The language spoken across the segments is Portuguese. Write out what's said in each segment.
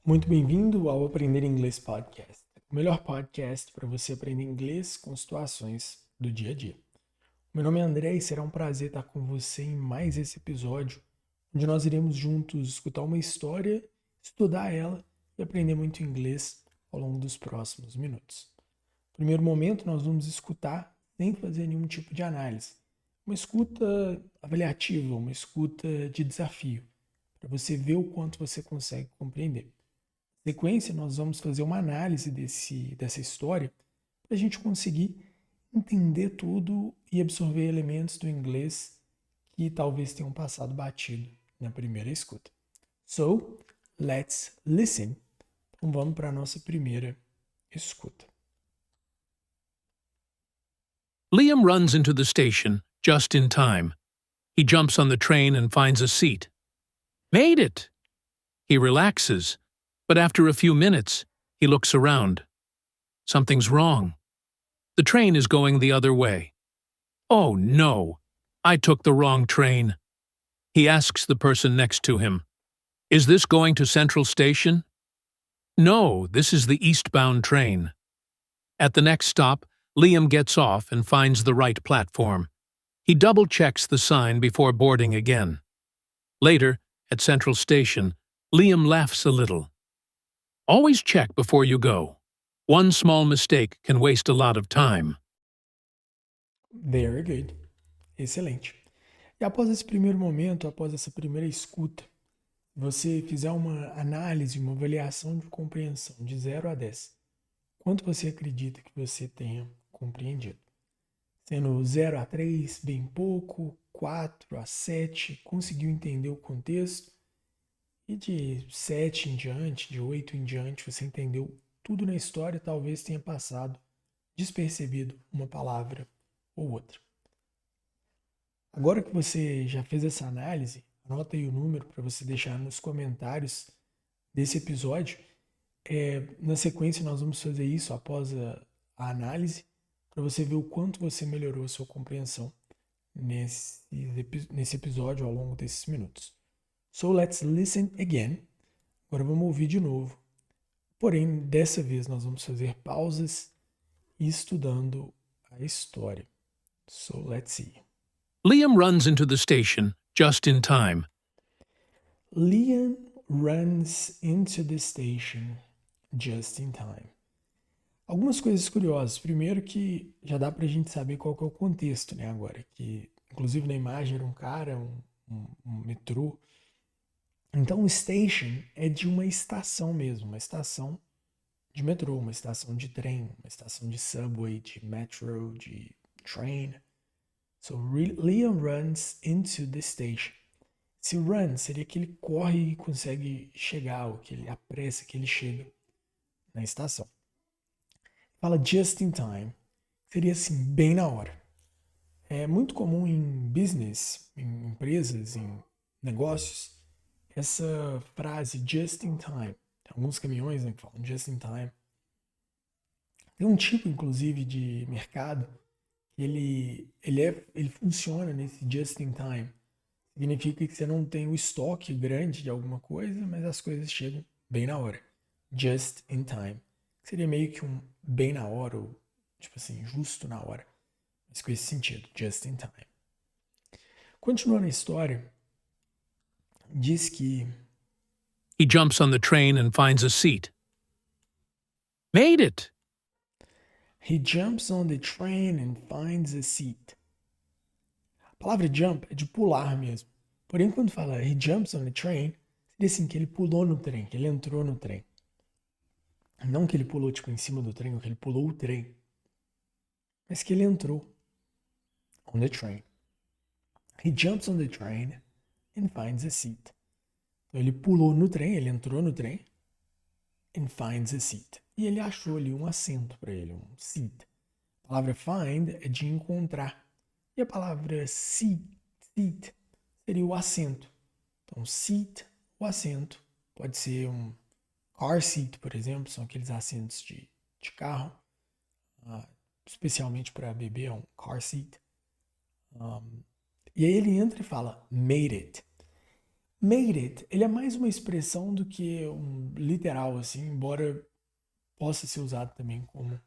Muito bem-vindo ao Aprender Inglês Podcast, o melhor podcast para você aprender inglês com situações do dia a dia. Meu nome é André e será um prazer estar com você em mais esse episódio, onde nós iremos juntos escutar uma história, estudar ela e aprender muito inglês ao longo dos próximos minutos. No primeiro momento, nós vamos escutar sem fazer nenhum tipo de análise. Uma escuta avaliativa, uma escuta de desafio, para você ver o quanto você consegue compreender. Na sequência, nós vamos fazer uma análise dessa história para a gente conseguir entender tudo e absorver elementos do inglês que talvez tenham passado batido na primeira escuta. So, let's listen. Então vamos para a nossa primeira escuta. Liam runs into the station just in time. He jumps on the train and finds a seat. Made it! He relaxes, but after a few minutes, he looks around. Something's wrong. The train is going the other way. Oh no! I took the wrong train. He asks the person next to him, "Is this going to Central Station?" No, this is the eastbound train. At the next stop, Liam gets off and finds the right platform. He double-checks the sign before boarding again. Later, at Central Station, Liam laughs a little. Always check before you go. One small mistake can waste a lot of time. Very good. Excelente. E após esse primeiro momento, após essa primeira escuta, você fizer uma análise, uma avaliação de compreensão de 0 a 10, quanto você acredita que você tenha compreendido? Sendo 0 a 3, bem pouco, 4 a 7, conseguiu entender o contexto, e de 7 em diante, de 8 em diante, você entendeu tudo na história, talvez tenha passado despercebido uma palavra ou outra. Agora que você já fez essa análise, anota aí o número para você deixar nos comentários desse episódio. Na sequência, nós vamos fazer isso após a análise, para você ver o quanto você melhorou a sua compreensão nesse episódio ao longo desses minutos. So let's listen again. Agora vamos ouvir de novo. Porém, dessa vez nós vamos fazer pausas e estudando a história. So let's see. Liam runs into the station just in time. Liam runs into the station just in time. Algumas coisas curiosas. Primeiro que já dá pra gente saber qual que é o contexto, né, agora. Que, inclusive, na imagem era um cara, um metrô. Então, o station é de uma estação mesmo, uma estação de metrô, uma estação de trem, uma estação de subway, de metro, de train. So, Liam runs into the station. Se run seria que ele corre e consegue chegar, ou que ele apressa, que ele chega na estação. Fala just in time, seria assim, bem na hora. É muito comum em business, em empresas, em negócios, essa frase just in time. Tem alguns caminhões, né, que falam just in time. Tem um tipo, inclusive, de mercado que ele funciona nesse just in time. Significa que você não tem o estoque grande de alguma coisa, mas as coisas chegam bem na hora. Just in time. Seria meio que um bem na hora, ou tipo assim, justo na hora. Mas com esse sentido, just in time. Continuando a história, diz que He jumps on the train and finds a seat. Made it! he jumps on the train and finds a seat. A palavra jump é de pular mesmo. Porém, quando fala he jumps on the train, seria assim, que ele pulou no trem, que ele entrou no trem. Não que ele pulou tipo em cima do trem, ou que ele pulou o trem. Mas que ele entrou on the train. He jumps on the train and finds a seat. Então ele pulou no trem, ele entrou no trem and finds a seat. E ele achou ali um assento para ele, um seat. A palavra find é de encontrar. E a palavra seat seria o assento. Então, seat, o assento, pode ser um car seat, por exemplo, são aqueles assentos de carro, especialmente para bebê, é um car seat. E aí ele entra e fala, made it. Made it, ele é mais uma expressão do que um literal, assim, embora possa ser usado também como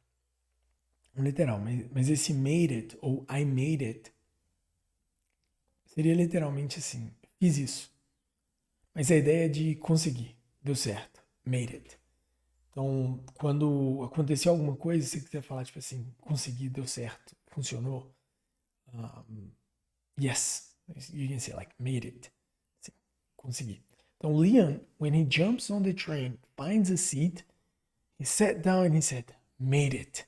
um literal. Mas esse made it, ou I made it, seria literalmente assim, fiz isso. Mas a ideia é de conseguir, deu certo, made it. Então, quando aconteceu alguma coisa, se você quiser falar, tipo assim, consegui, deu certo, funcionou. Yes, you can say like, made it. Assim, consegui. Então, Leon, when he jumps on the train, finds a seat, he sat down and he said, made it.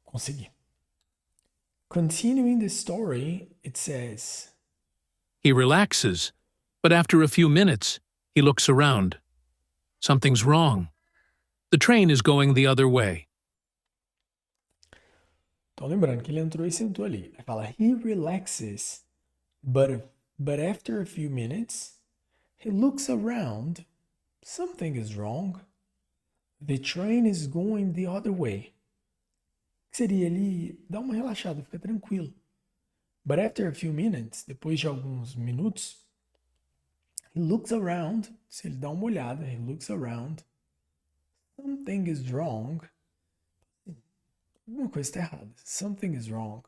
Consegui. Continuing the story, it says, He relaxes, but after a few minutes, he looks around. Something's wrong. The train is going the other way. então lembrando que ele entrou e sentou ali. Aí fala, he relaxes, but after a few minutes, he looks around. Something is wrong. The train is going the other way. Que seria ele dar uma relaxada, fica tranquilo. But after a few minutes, depois de alguns minutos, he looks around. Se ele dá uma olhada, he looks around. Something is wrong. Alguma coisa está errada. Something is wrong.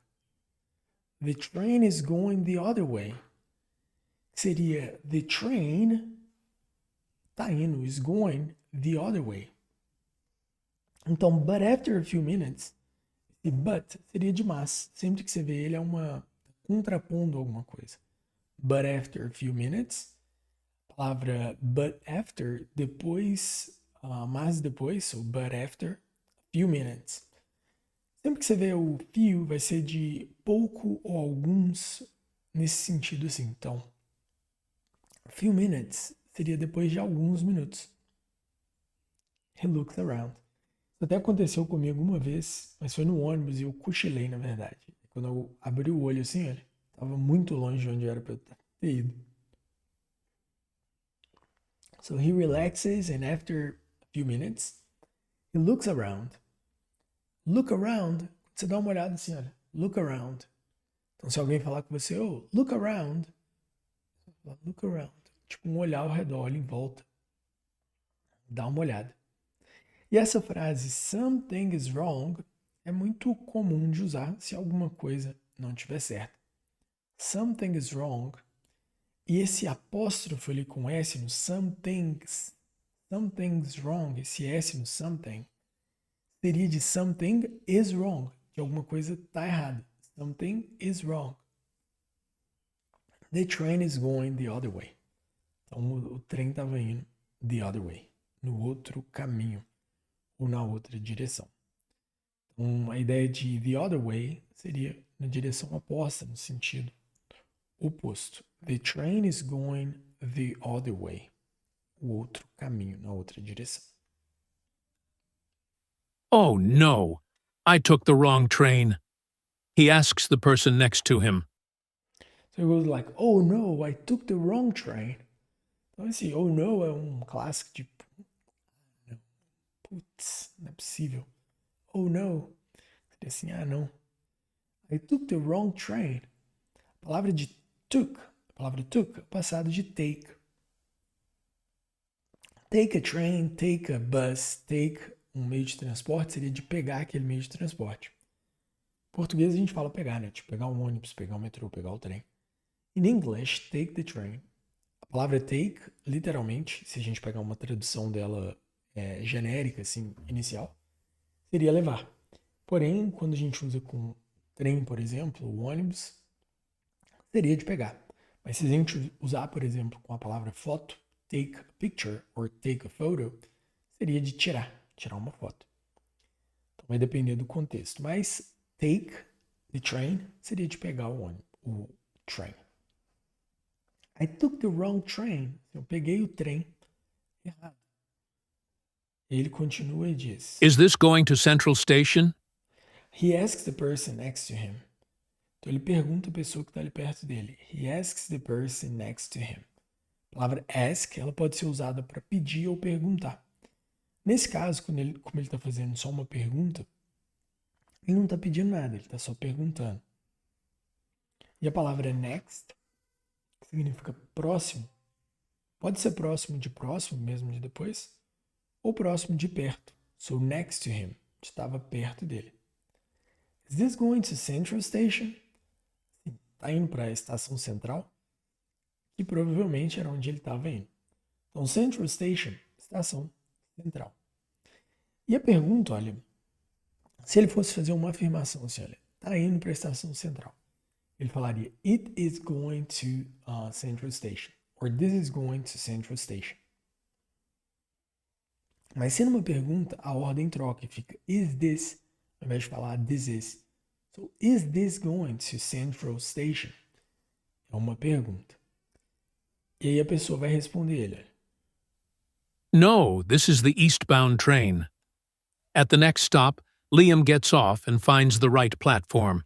The train is going the other way. Seria the train tá indo, is going the other way. Então, but after a few minutes, e but seria de mas. Sempre que você vê ele é uma contrapondo alguma coisa. But after a few minutes, a palavra but after, depois, mas depois, so but after a few minutes. Sempre que você vê o few, vai ser de pouco ou alguns, nesse sentido assim. Então, a few minutes seria depois de alguns minutos. He looks around. Isso até aconteceu comigo uma vez, mas foi no ônibus e eu cochilei, na verdade. Quando eu abri o olho assim, olha, tava muito longe de onde era pra eu ter ido. So he relaxes and after a few minutes, he looks around. Look around, você dá uma olhada assim, olha, look around. Então se alguém falar com você, oh, look around, look around. Tipo um olhar ao redor, olha em volta. Dá uma olhada. E essa frase, something is wrong, é muito comum de usar se alguma coisa não estiver certa. Something is wrong. E esse apóstrofo ali com S no something's wrong, esse S no something, seria de something is wrong, que alguma coisa está errada. Something is wrong. The train is going the other way. Então o trem estava indo the other way, no outro caminho ou na outra direção. Então a ideia de the other way seria na direção oposta, no sentido oposto. The train is going the other way. O outro caminho, na outra direção. Oh no, I took the wrong train. He asks the person next to him. So it goes like, oh no, I took the wrong train. Então esse oh no é um clássico tipo, putz, não é possível. Oh no. Seria assim, ah não. I took the wrong train. A palavra de took, a palavra took, é o passado de take. Take a train, take a bus, take um meio de transporte seria de pegar aquele meio de transporte. Em português a gente fala pegar, né? Tipo pegar um ônibus, pegar o metrô, pegar o trem. In English, take the train. A palavra take, literalmente, se a gente pegar uma tradução dela genérica, assim, inicial, seria levar. Porém, quando a gente usa com trem, por exemplo, o ônibus, seria de pegar. Mas se a gente usar, por exemplo, com a palavra foto, take a picture or take a photo, seria de tirar uma foto. Então vai depender do contexto. Mas take the train seria de pegar o train. I took the wrong train. Eu peguei o trem errado. Ele continua e diz: Is this going to Central Station? He asks the person next to him. Então ele pergunta a pessoa que está ali perto dele. He asks the person next to him. A palavra ask, ela pode ser usada para pedir ou perguntar. Nesse caso, como ele está fazendo só uma pergunta, ele não está pedindo nada, ele está só perguntando. E a palavra next, que significa próximo, Pode ser próximo, mesmo de depois, ou próximo de perto. So next to him, estava perto dele. Is this going to Central Station? Está indo para a estação central? Que provavelmente era onde ele estava indo. Então, Central Station, estação central. E a pergunta, olha, se ele fosse fazer uma afirmação assim, olha, está indo para a estação central. Ele falaria, it is going to Central Station. Or this is going to Central Station. Mas sendo uma pergunta, a ordem troca e fica is this, ao invés de falar this is. So, is this going to Central Station? É uma pergunta. E aí a pessoa vai responder ele. No, this is the eastbound train. At the next stop, Liam gets off and finds the right platform.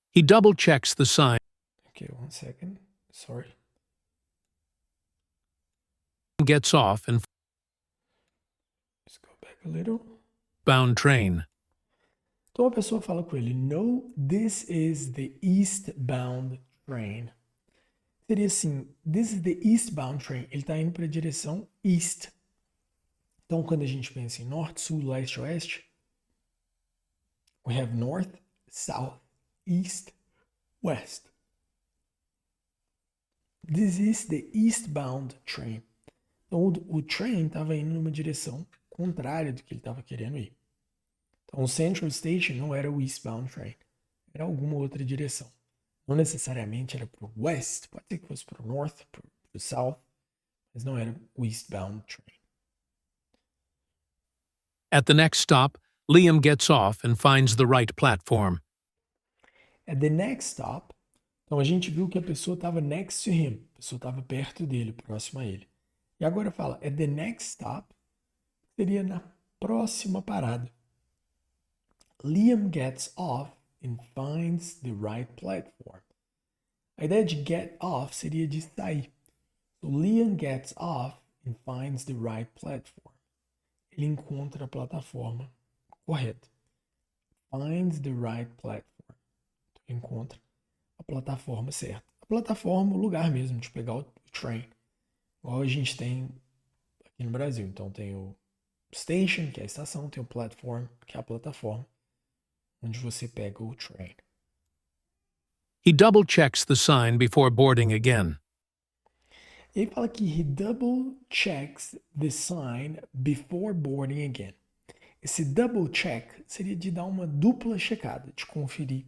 He double-checks the sign. Okay, 1 second. Sorry. Gets off and Let's go back a little. bound train. Então a pessoa fala com ele, no, this is the eastbound train. Seria assim, this is the eastbound train. Ele está indo para a direção east. Então quando a gente pensa em norte, sul, leste, oeste, we have north, south, east, west. This is the eastbound train. Então o train estava indo numa direção contrária do que ele estava querendo ir. Então o Central Station não era o eastbound train. Era alguma outra direção. Não necessariamente era para o west. Pode ser que fosse para o north, para o south. Mas não era o eastbound train. At the next stop, Liam gets off and finds the right platform. At the next stop, então a gente viu que a pessoa estava next to him. A pessoa estava perto dele, próximo a ele. E agora fala, at the next stop, seria na próxima parada. Liam gets off and finds the right platform. A ideia de get off seria de sair. So Liam gets off and finds the right platform. Ele encontra a plataforma correta. Finds the right platform. Ele encontra a plataforma certa. A plataforma, o lugar mesmo de pegar o train. Igual a gente tem aqui no Brasil. Então tem o station, que é a estação, tem o platform, que é a plataforma, onde você pega o train. He double-checks the sign before boarding again. Ele fala que he double checks the sign before boarding again. Esse double check seria de dar uma dupla checada, de conferir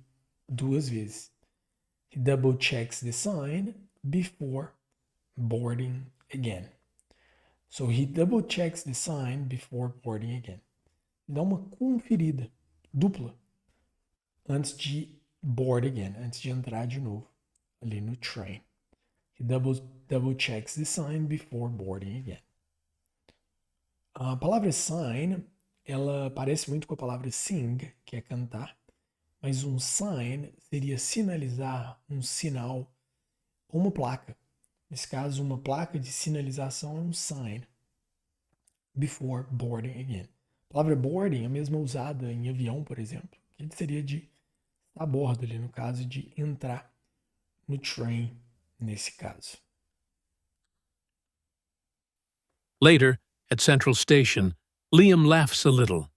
duas vezes. He double checks the sign before boarding again. So he double checks the sign before boarding again. Dá uma conferida dupla antes de board again, antes de entrar de novo ali no train. He double checks the sign before boarding again. A palavra sign, ela parece muito com a palavra sing, que é cantar, mas um sign seria sinalizar, um sinal, ou uma placa. Nesse caso, uma placa de sinalização é um sign. Before boarding again. A palavra boarding é a mesma usada em avião, por exemplo, que seria de estar a bordo ali, no caso de entrar no train, nesse caso. Later, at Central Station, Liam laughs a little.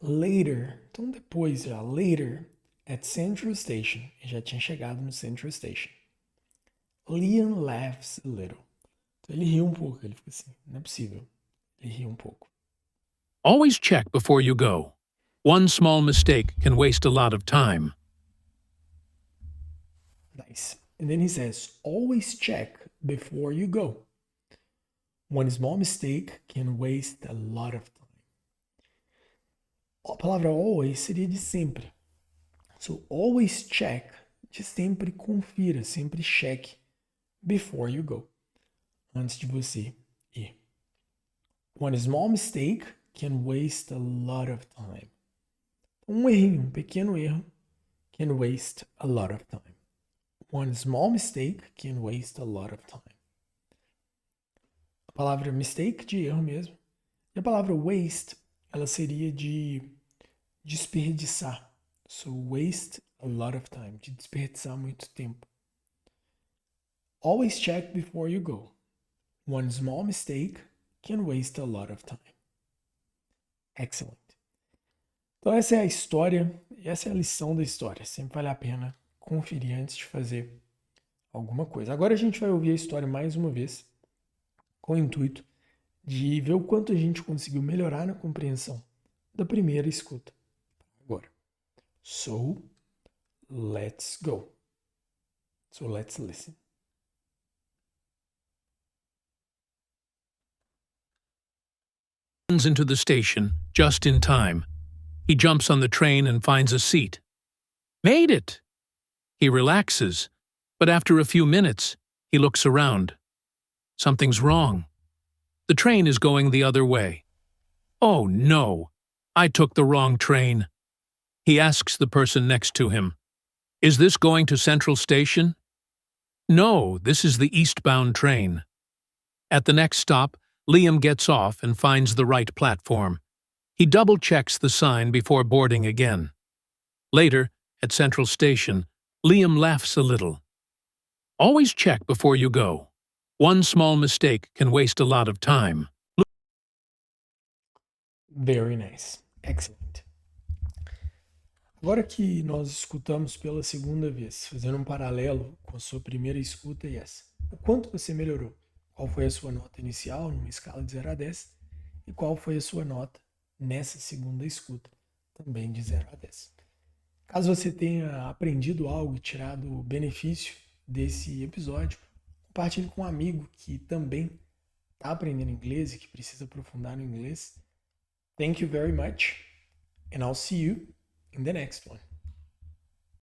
Later, então depois já, later, at Central Station, ele já tinha chegado no Central Station. Liam laughs a little. Então ele riu um pouco, ele fica assim, não é possível. Ele riu um pouco. Always check before you go. One small mistake can waste a lot of time. Nice. And then he says, always check before you go. One small mistake can waste a lot of time. A palavra always seria de sempre. So, always check, de sempre confira, sempre cheque before you go. Antes de você ir. One small mistake can waste a lot of time. Um errinho, um pequeno erro, can waste a lot of time. One small mistake can waste a lot of time. A palavra mistake, de erro mesmo. E a palavra waste, ela seria de desperdiçar. So, waste a lot of time, de desperdiçar muito tempo. Always check before you go. One small mistake can waste a lot of time. Excellent. Então essa é a história, essa é a lição da história. Sempre vale a pena conferir antes de fazer alguma coisa. Agora a gente vai ouvir a história mais uma vez, com o intuito de ver o quanto a gente conseguiu melhorar na compreensão da primeira escuta. Agora. So, let's go. So let's listen. Runs into the station just in time. He jumps on the train and finds a seat. Made it! He relaxes, but after a few minutes, he looks around. Something's wrong. The train is going the other way. Oh no! I took the wrong train. He asks the person next to him, "Is this going to Central Station?" "No, this is the eastbound train." At the next stop, Liam gets off and finds the right platform. He double-checks the sign before boarding again. Later, at Central Station, Liam laughs a little. Always check before you go. One small mistake can waste a lot of time. Very nice. Excellent. Agora que nós escutamos pela segunda vez, fazendo um paralelo com a sua primeira escuta e essa, o quanto você melhorou? Qual foi a sua nota inicial numa escala de 0 a 10? E qual foi a sua nota nessa segunda escuta, também de 0 a 10? Caso você tenha aprendido algo e tirado benefício desse episódio, compartilhe com um amigo que também está aprendendo inglês e que precisa aprofundar no inglês. Thank you very much, and I'll see you in the next one.